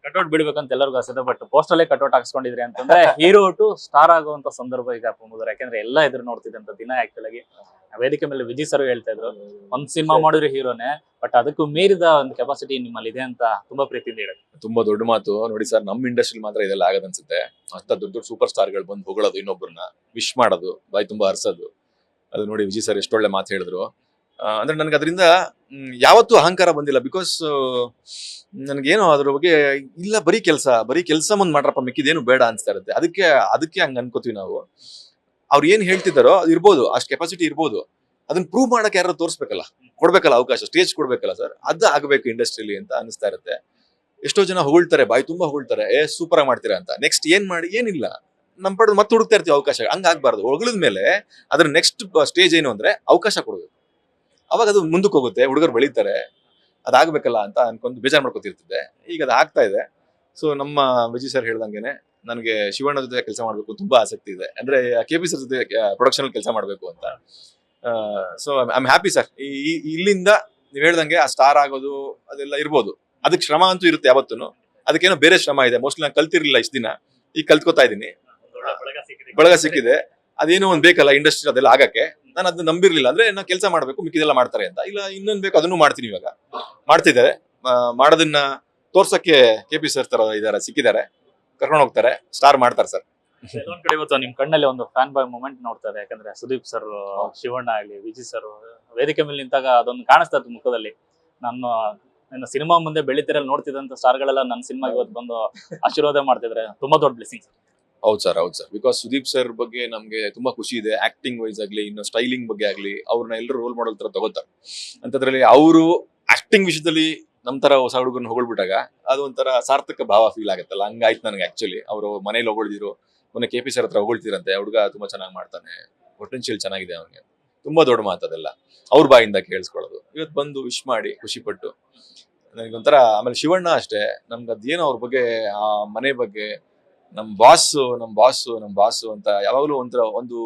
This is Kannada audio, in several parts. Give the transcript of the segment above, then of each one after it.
ಕಟ್ಔಟ್ ಬಿಡ್ಬೇಕಂತ ಎಲ್ಲರಿಗೂ ಆಸೆ ಇದೆ. ಬಟ್ ಪೋಸ್ಟ್ ಅಲ್ಲೇ ಕಟ್ಔಟ್ ಹಾಕ್ಸ್ಕೊಂಡಿದ್ರಿ ಅಂತಂದ್ರೆ ಹೀರೋ ಟು ಸ್ಟಾರ್ ಆಗುವಂತ ಸಂದರ್ಭ ಈಗ ಪ್ರಮೋದರ್. ಯಾಕಂದ್ರೆ ಎಲ್ಲ ಎದುರು ನೋಡ್ತಿದ್ದಂತ ದಿನ ಆಕ್ಚುಲ್ ಆಗಿ ವೇದಿಕೆ ಮೇಲೆ ವಿಜಯ್ ಸರ್ ಹೇಳ್ತಾ ಇದ್ರು, ಒಂದ್ ಸಿನಿಮಾ ಮಾಡಿದ್ರೆ ಹೀರೋನೇ, ಬಟ್ ಅದಕ್ಕೂ ಮೀರಿದ ಒಂದು ಕೆಪಾಸಿಟಿ ನಿಮ್ಮಲ್ಲಿ ಇದೆ ಅಂತ ತುಂಬಾ ಪ್ರೀತಿಯಿಂದ ಹೇಳಿ. ತುಂಬಾ ದೊಡ್ಡ ಮಾತು ನೋಡಿ ಸರ್. ನಮ್ ಇಂಡಸ್ಟ್ರಿ ಮಾತ್ರ ಇದೆಲ್ಲ ಆಗದ ಅನ್ಸುತ್ತೆ. ಅಂತ ದೊಡ್ಡ ದೊಡ್ಡ ಸೂಪರ್ ಸ್ಟಾರ್ ಗಳು ಬಂದು ಹೊಗಳೋದು, ಇನ್ನೊಬ್ಬರನ್ನ ವಿಶ್ ಮಾಡೋದು, ಬಾಯಿ ತುಂಬಾ ಹರ್ಸೋದು, ಅದು ನೋಡಿ ವಿಜಯ್ ಸರ್ ಎಷ್ಟೊಳ್ಳೆ ಮಾತು ಹೇಳಿದ್ರು. ಅಂದ್ರೆ ನನ್ಗೆ ಅದರಿಂದ ಯಾವತ್ತೂ ಅಹಂಕಾರ ಬಂದಿಲ್ಲ. ಬಿಕಾಸ್ ನನ್ಗೇನು ಅದ್ರ ಬಗ್ಗೆ ಇಲ್ಲ, ಬರೀ ಕೆಲಸ ಮುಂದ್ ಮಾಡ್ರಪ್ಪ, ಮಿಕ್ಕಿದೇನು ಬೇಡ ಅನ್ಸ್ತಾ ಇರುತ್ತೆ. ಅದಕ್ಕೆ ಹಂಗ ಅನ್ಕೋತೀವಿ ನಾವು. ಅವ್ರು ಏನ್ ಹೇಳ್ತಿದ್ದಾರೋ ಅದು ಇರ್ಬೋದು, ಅಷ್ಟು ಕೆಪಾಸಿಟಿ ಇರ್ಬೋದು, ಅದನ್ನ ಪ್ರೂವ್ ಮಾಡಕ್ಕೆ ಯಾರು ತೋರಿಸ್ಬೇಕಲ್ಲ, ಕೊಡ್ಬೇಕಲ್ಲ ಅವಕಾಶ, ಸ್ಟೇಜ್ ಕೊಡ್ಬೇಕಲ್ಲ ಸರ್. ಅದು ಆಗ್ಬೇಕು ಇಂಡಸ್ಟ್ರಿಲಿ ಅಂತ ಅನಿಸ್ತಾ ಇರುತ್ತೆ. ಎಷ್ಟೋ ಜನ ಹೊಗಳ್ತಾರೆ, ಬಾಯಿ ತುಂಬಾ ಹೊಗಳ್ತಾರೆ, ಸೂಪರ್ ಆಗಿ ಮಾಡ್ತೀರಾ ಅಂತ. ನೆಕ್ಸ್ಟ್ ಏನ್ ಮಾಡಿ, ಏನಿಲ್ಲ, ನಮ್ ಪಡೆದು ಮತ್ತೆ ಹುಡುಕ್ತಾ ಇರ್ತೀವಿ ಅವಕಾಶ. ಹಂಗ ಆಗ್ಬಾರ್ದು. ಹೊಗಳಿದ್ಮೇಲೆ ಅದ್ರ ನೆಕ್ಸ್ಟ್ ಸ್ಟೇಜ್ ಏನು ಅಂದ್ರೆ ಅವಕಾಶ ಕೊಡ್ಬೇಕು. ಅವಾಗ ಅದು ಮುಂದಕ್ಕೆ ಹೋಗುತ್ತೆ, ಹುಡುಗರು ಬೆಳೀತಾರೆ. ಅದಾಗ್ಬೇಕಲ್ಲ ಅಂತ ಅನ್ಕೊಂಡು ಬೇಜಾರ್ ಮಾಡ್ಕೊತಿರ್ತಿದ್ದೆ. ಈಗ ಅದು ಆಗ್ತಾ ಇದೆ. ಸೊ ನಮ್ಮ ವಿಜಯ್ ಸರ್ ಹೇಳ್ದಂಗೆನೆ ನನಗೆ ಶಿವಣ್ಣ ಜೊತೆ ಕೆಲಸ ಮಾಡ್ಬೇಕು ತುಂಬಾ ಆಸಕ್ತಿ ಇದೆ. ಅಂದ್ರೆ KP ಸರ್ ಜೊತೆ ಪ್ರೊಡಕ್ಷನ್ ಕೆಲಸ ಮಾಡ್ಬೇಕು ಅಂತ. So I am happy sir. ಇಲ್ಲಿಂದ ನೀವ್ ಹೇಳ್ದಂಗೆ ಆ ಸ್ಟಾರ್ ಆಗೋದು ಅದೆಲ್ಲ ಇರ್ಬೋದು, ಅದಕ್ಕೆ ಶ್ರಮ ಅಂತೂ ಇರುತ್ತೆ ಯಾವತ್ತೂ. ಅದಕ್ಕೇನೋ ಬೇರೆ ಶ್ರಮ ಇದೆ. ಮೋಸ್ಟ್ಲಿ ನಾನು ಕಲ್ತಿರ್ಲಿಲ್ಲ ಇಷ್ಟ ದಿನ, ಈಗ ಕಲ್ತ್ಕೋತಾ ಇದ್ದೀನಿ, ಬಳಗ ಸಿಕ್ಕಿದೆ. ಅದೇನೋ ಒಂದ್ ಬೇಕಲ್ಲ ಇಂಡಸ್ಟ್ರಿ ಅದೆಲ್ಲ ಆಗಕ್ಕೆ. ನಾನು ಅದನ್ನ ನಂಬಿರ್ಲಿಲ್ಲ. ಅಂದ್ರೆ ನಾವು ಕೆಲಸ ಮಾಡ್ಬೇಕು, ಮಿಕ್ಕಿದೆಲ್ಲ ಮಾಡ್ತಾರೆ ಅಂತ. ಇಲ್ಲ, ಇನ್ನೊಂದ್ ಬೇಕು, ಅದನ್ನು ಮಾಡ್ತೀನಿ. ಇವಾಗ ಮಾಡ್ತಿದ್ದಾರೆ. ಮಾಡೋದನ್ನ ತೋರ್ಸಕ್ಕೆ KP ಸರ್ ತರ ಇದಾರೆ, ಸಿಕ್ಕಿದ್ದಾರೆ, ಕರ್ಕೊಂಡು ಹೋಗ್ತಾರೆ, ಸ್ಟಾರ್ ಮಾಡ್ತಾರೆ ಸರ್. ಕಡೆ ಇವತ್ತು ನಿಮ್ ಕಣ್ಣಲ್ಲಿ ಒಂದು ಫ್ಯಾನ್ ಬಾಯ್ ಮೂಮೆಂಟ್ ನೋಡ್ತಾ ಇದೆ. ಯಾಕಂದ್ರೆ ಸುದೀಪ್ ಸರ್, ಶಿವಣ್ಣ ಆಗ್ಲಿ, ವಿಜಯ್ ಸರ್ ವೇದಿಕೆ ಮೇಲೆ ನಿಂತಾಗ ಅದೊಂದು ಕಾಣಿಸ್ತಾ ಇತ್ತು ಮುಖದಲ್ಲಿ. ನಾನು ನನ್ನ ಸಿನಿಮಾ ಮುಂದೆ ಬೆಳಿತಿರಲ್ ನೋಡ್ತಿದ್ದಂತ ಸ್ಟಾರ್ ಗಳೆಲ್ಲ ನನ್ನ ಸಿನಿಮಾಗೆ ಇವತ್ತು ಬಂದು ಆಶೀರ್ವಾದ ಮಾಡ್ತಿದ್ರೆ ತುಂಬಾ ದೊಡ್ಡ ಬ್ಲೆಸಿಂಗ್. ಹೌದು ಸರ್. ಬಿಕಾಸ್ ಸುದೀಪ್ ಸರ್ ಬಗ್ಗೆ ನಮ್ಗೆ ತುಂಬಾ ಖುಷಿ ಇದೆ. ಆಕ್ಟಿಂಗ್ ವೈಸ್ ಆಗ್ಲಿ, ಇನ್ನು ಸ್ಟೈಲಿಂಗ್ ಬಗ್ಗೆ ಆಗ್ಲಿ, ಅವ್ರನ್ನ ಎಲ್ಲರೂ ರೋಲ್ ಮಾಡಲ್ ತರ ತಗೋತಾರೆ. ಅಂತದ್ರಲ್ಲಿ ಅವರು ಆಕ್ಟಿಂಗ್ ವಿಷಯದಲ್ಲಿ ನಮ್ ತರ ಹೊಸ ಹುಡುಗರನ್ನ ಹೊಗಳ್ಬಿಟ್ಟಾಗ ಅದು ಒಂಥರ ಸಾರ್ಥಕ ಭಾವ ಫೀಲ್ ಆಗುತ್ತಲ್ಲ. ಹಂಗಾಯ್ತು ನನಗೆ ಆಕ್ಚುಲಿ. ಅವರು ಮನೇಲಿ ಹೊಗಳ್ದಿರು, ಮೊನ್ನೆ KP ಸರ್ ಹತ್ರ ಹೊಗಳ್ತಿರಂತೆ, ಹುಡುಗ ತುಂಬಾ ಚೆನ್ನಾಗಿ ಮಾಡ್ತಾನೆ, ಪೊಟೆನ್ಶಿಯಲ್ ಚೆನ್ನಾಗಿದೆ ಅವನಿಗೆ. ತುಂಬಾ ದೊಡ್ಡ ಮಾತದೆಲ್ಲ ಅವ್ರ ಬಾಯಿಂದ ಕೇಳಿಸ್ಕೊಳ್ಳೋದು. ಇವತ್ತು ಬಂದು ವಿಶ್ ಮಾಡಿ ಖುಷಿ ಪಟ್ಟು ನನಗೊಂಥರ. ಆಮೇಲೆ ಶಿವಣ್ಣ ಅಷ್ಟೇ, ನಮ್ಗೆ ಅದೇನೋ ಅವ್ರ ಬಗ್ಗೆ, ಆ ಮನೆ ಬಗ್ಗೆ, ನಮ್ ಬಾಸು ಅಂತ ಯಾವಾಗ್ಲೂ ಒಂದು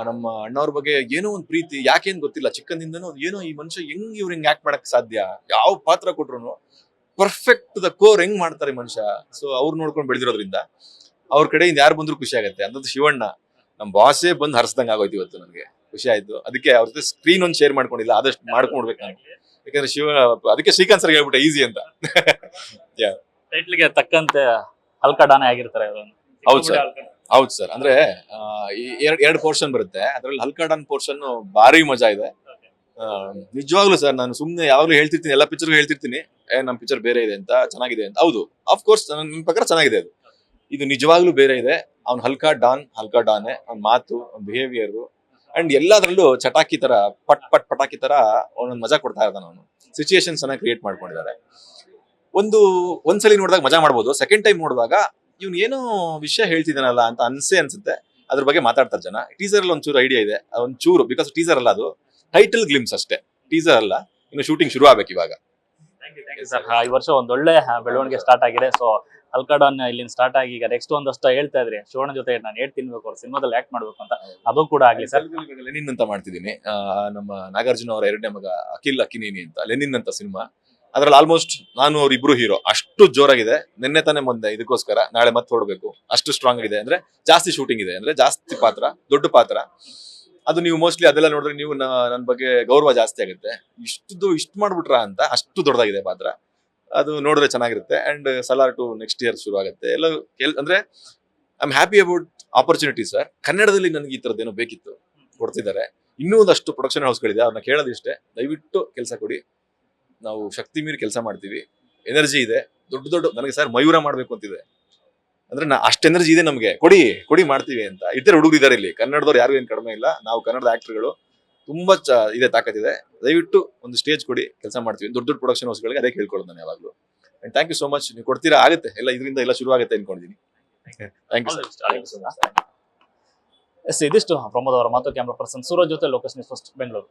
ನಮ್ಮ ಅಣ್ಣವ್ರ ಬಗ್ಗೆ ಏನೋ ಒಂದು ಪ್ರೀತಿ, ಯಾಕೇನ್ ಗೊತ್ತಿಲ್ಲ, ಚಿಕ್ಕಂದಿಂದನೂ ಏನೋ ಈ ಮನುಷ್ಯ ಇವ್ರು ಹಿಂಗ್ ಆಕ್ಟ್ ಮಾಡಕ್ ಸಾಧ್ಯ, ಯಾವ ಪಾತ್ರ ಕೊಟ್ರು ಪರ್ಫೆಕ್ಟ್ ದ ಕೋರ್ ಹೆಂಗ್ ಮಾಡ್ತಾರೆ ಮನುಷ್ಯ. ಸೊ ಅವ್ರು ನೋಡ್ಕೊಂಡು ಬೆಳೆದಿರೋದ್ರಿಂದ ಅವ್ರ ಕಡೆಯಿಂದ ಯಾರು ಬಂದ್ರು ಖುಷಿ ಆಗುತ್ತೆ. ಅಂತದ್ದು ಶಿವಣ್ಣ ನಮ್ ಬಾಸೇ ಬಂದು ಹರಿಸ್ದಂಗ ಆಗೋಯ್ತು ಇವತ್ತು. ನನಗೆ ಖುಷಿ ಆಯ್ತು. ಅದಕ್ಕೆ ಅವ್ರ ಜೊತೆ ಸ್ಕ್ರೀನ್ ಒಂದು ಶೇರ್ ಮಾಡ್ಕೊಂಡಿಲ್ಲ, ಆದಷ್ಟು ಮಾಡ್ಕೊಂಡ್ಬೇಕು ನಾನು. ಯಾಕಂದ್ರೆ ಅದಕ್ಕೆ ಶ್ರೀಕಾಂತ್ ಸರ್ ಹೇಳ್ಬಿಟ್ಟೆ ಈಸಿ ಅಂತ. ಟೈಟ್ಲ್ಗೆ ತಕ್ಕಂತೆ ಹಲ್ಕ ಡಾನೆ ಆಗಿರ್ತಾರೆ. ಹೌದು ಸರ್. ಅಂದ್ರೆ ಎರಡು ಪೋರ್ಷನ್ ಬರುತ್ತೆ. ಅದ್ರಲ್ಲಿ ಹಲ್ಕಾಡನ್ ಪೋರ್ಷನ್ ಭಾರಿ ಮಜಾ ಇದೆ. ನಿಜವಾಗ್ಲೂ ಸರ್, ನಾನು ಸುಮ್ನೆ ಯಾವಾಗ್ಲೂ ಹೇಳ್ತಿರ್ತೀನಿ, ಎಲ್ಲಾ ಪಿಕ್ಚರ್ ಹೇಳ್ತಿರ್ತೀನಿ, ನಮ್ ಪಿಕ್ಚರ್ ಬೇರೆ ಇದೆ ಅಂತ, ಚೆನ್ನಾಗಿದೆ ಅಂತ. ಹೌದು, ಆಫ್ ಕೋರ್ಸ್ ನಿಮ್ ಪ್ರಕಾರ ಚೆನ್ನಾಗಿದೆ. ಇದು ನಿಜವಾಗ್ಲೂ ಬೇರೆ ಇದೆ. ಅವ್ನ್ ಹಲ್ಕಾ ಡಾನೆ, ಅವ್ನ ಮಾತು, ಅವ್ನ ಬಿಹೇವಿಯರ್ ಅಂಡ್ ಎಲ್ಲಾದ್ರಲ್ಲೂ ಚಟಾಕಿ ತರ, ಪಟಾಕಿ ತರ ಅವನೊಂದು ಮಜಾ ಕೊಡ್ತಾ ಇದ್ದಾನೆ. ಅವನು ಸಿಚುಯೇಷನ್ ಚೆನ್ನಾಗಿ ಕ್ರಿಯೇಟ್ ಮಾಡ್ಕೊಂಡಿದ್ದಾರೆ. ಒಂದ್ಸಲಿ ನೋಡಿದಾಗ ಮಜಾ ಮಾಡ್ಬೋದು, ಸೆಕೆಂಡ್ ಟೈಮ್ ನೋಡಿದಾಗ ಇವ್ನು ಏನೋ ವಿಷಯ ಹೇಳ್ತಿದ್ದಾನಲ್ಲ ಅಂತ ಅನ್ಸುತ್ತೆ. ಅದ್ರ ಬಗ್ಗೆ ಮಾತಾಡ್ತಾರೆ ಜನ. ಟೀಸರ್ ಅಲ್ಲಿ ಒಂಚೂರು ಐಡಿಯಾ ಇದೆ, ಒಂಚೂರು, ಬಿಕಾಸ್ ಟೀಸರ್ ಅಲ್ಲ, ಅದು ಟೈಟಲ್ ಗ್ಲಿಮ್ಸ್ ಅಷ್ಟೇ, ಟೀಸರ್ ಅಲ್ಲ. ಇನ್ನು ಶೂಟಿಂಗ್ ಶುರು ಆಗ್ಬೇಕು ಇವಾಗ. ಈ ವರ್ಷ ಒಂದೊಳ್ಳೆ ಬೆಳವಣಿಗೆ ಸ್ಟಾರ್ಟ್ ಆಗಿದೆ. ಸೊ ಹಲ್ಕಾಡಾನ್ ಇಲ್ಲಿಂದ ಸ್ಟಾರ್ಟ್ ಆಗಿ ಈಗ ನೆಕ್ಸ್ಟ್ ಒಂದಷ್ಟು ಹೇಳ್ತಾ ಇದ್ರಿ, ಶಿವಣ್ಣ ಜೊತೆ ನಾನು ತಿನ್ಬೇಕು, ಅವ್ರ ಸಿನಿಮಾದಲ್ಲಿ ಆಕ್ಟ್ ಮಾಡ್ಬೇಕು ಅಂತ. ಅದು ಕೂಡ ಆಗ್ಲಿ ಸರ್. ಲೆನಿನ್ ಅಂತ ಮಾಡ್ತಿದ್ದೀನಿ. ನಮ್ಮ ನಾಗಾರ್ಜುನ ಅವರ ಎರಡನೇ ಮಗ ಅಕ್ಕಿನೇನಿ ಅಂತ, ಲೆನಿನ್ ಅಂತ ಸಿನಿಮಾ. ಅದ್ರಲ್ಲಿ ಆಲ್ಮೋಸ್ಟ್ ನಾನು ಅವ್ರಿಬ್ರು ಹೀರೋ. ಅಷ್ಟು ಜೋರಾಗಿದೆ. ನಿನ್ನೆ ತಾನೇ ಬಂದೆ ಇದಕ್ಕೋಸ್ಕರ, ನಾಳೆ ಮತ್ತೆ ಹೊರಡ್ಬೇಕು. ಅಷ್ಟು ಸ್ಟ್ರಾಂಗ್ ಇದೆ. ಅಂದ್ರೆ ಜಾಸ್ತಿ ಶೂಟಿಂಗ್ ಇದೆ, ಅಂದ್ರೆ ಜಾಸ್ತಿ ಪಾತ್ರ, ದೊಡ್ಡ ಪಾತ್ರ. ಅದು ನೀವು ಮೋಸ್ಟ್ಲಿ ಅದೆಲ್ಲ ನೋಡಿದ್ರೆ ನೀವು ನನ್ನ ಬಗ್ಗೆ ಗೌರವ ಜಾಸ್ತಿ ಆಗುತ್ತೆ. ಇಷ್ಟು ಮಾಡ್ಬಿಟ್ರ ಅಂತ, ಅಷ್ಟು ದೊಡ್ಡದಾಗಿದೆ ಪಾತ್ರ. ಅದು ನೋಡಿದ್ರೆ ಚೆನ್ನಾಗಿರುತ್ತೆ. ಅಂಡ್ ಸಲಾರ್ 2 ನೆಕ್ಸ್ಟ್ ಇಯರ್ ಶುರು ಆಗುತ್ತೆ. ಎಲ್ಲ ಅಂದ್ರೆ I am happy about opportunity sir. ಕನ್ನಡದಲ್ಲಿ ನನಗೆ ಈ ತರದ್ದೇನೋ ಬೇಕಿತ್ತು, ಕೊಡ್ತಿದ್ದಾರೆ. ಇನ್ನೂ ಒಂದಷ್ಟು ಪ್ರೊಡಕ್ಷನ್ ಹೌಸ್ಗಳಿದೆ, ಅವ್ರನ್ನ ಕೇಳೋದಿಷ್ಟೇ, ದಯವಿಟ್ಟು ಕೆಲಸ ಕೊಡಿ. ನಾವು ಶಕ್ತಿ ಮೀರಿ ಕೆಲಸ ಮಾಡ್ತೀವಿ. ಎನರ್ಜಿ ಇದೆ, ದೊಡ್ಡ ನನಗೆ ಸರ್ ಮಯೂರ ಮಾಡ್ಬೇಕು ಅಂತಿದೆ. ಅಂದ್ರೆ ಅಷ್ಟು ಎನರ್ಜಿ ಇದೆ ನಮ್ಗೆ. ಕೊಡಿ ಮಾಡ್ತೀವಿ ಅಂತ ಇತರ ಹುಡುಗರು ಇದಾರೆ ಇಲ್ಲಿ. ಕನ್ನಡದವ್ರು ಯಾರು ಏನ್ ಕಡಿಮೆ ಇಲ್ಲ. ನಾವು ಕನ್ನಡದ ಆಕ್ಟರ್ಗಳು ತುಂಬಾ ಇದೆ, ತಾಕತ್ತಿದೆ. ದಯವಿಟ್ಟು ಒಂದು ಸ್ಟೇಜ್ ಕೊಡಿ, ಕೆಲಸ ಮಾಡ್ತೀವಿ. ದೊಡ್ಡ ಪ್ರೊಡಕ್ಷನ್ ಹೌಸ್ಗಳಿಗೆ ಅದೇ ಕೇಳ್ಕೊಳ್ಳೋದು ನಾನು ಯಾವಾಗ್ಲೂ. And thank you so much. ನೀವು ಕೊಡ್ತೀರಾ, ಆಗುತ್ತೆ ಎಲ್ಲ, ಇದರಿಂದ ಎಲ್ಲ ಶುರು ಆಗುತ್ತೆ ಅನ್ಕೊಂಡಿದ್ದೀನಿ. Thank you sir. ಇದಿಷ್ಟು ಪ್ರಮೋದ್ ಅವರ ಮಾತು. ಕ್ಯಾಮ್ರಾ ಪರ್ಸನ್ ಸೂರಜ್ ಜೊತೆ ಲೋಕೇಶ್ ನ್ಯೂಸ್ ಫಸ್ಟ್, ಬೆಂಗಳೂರು.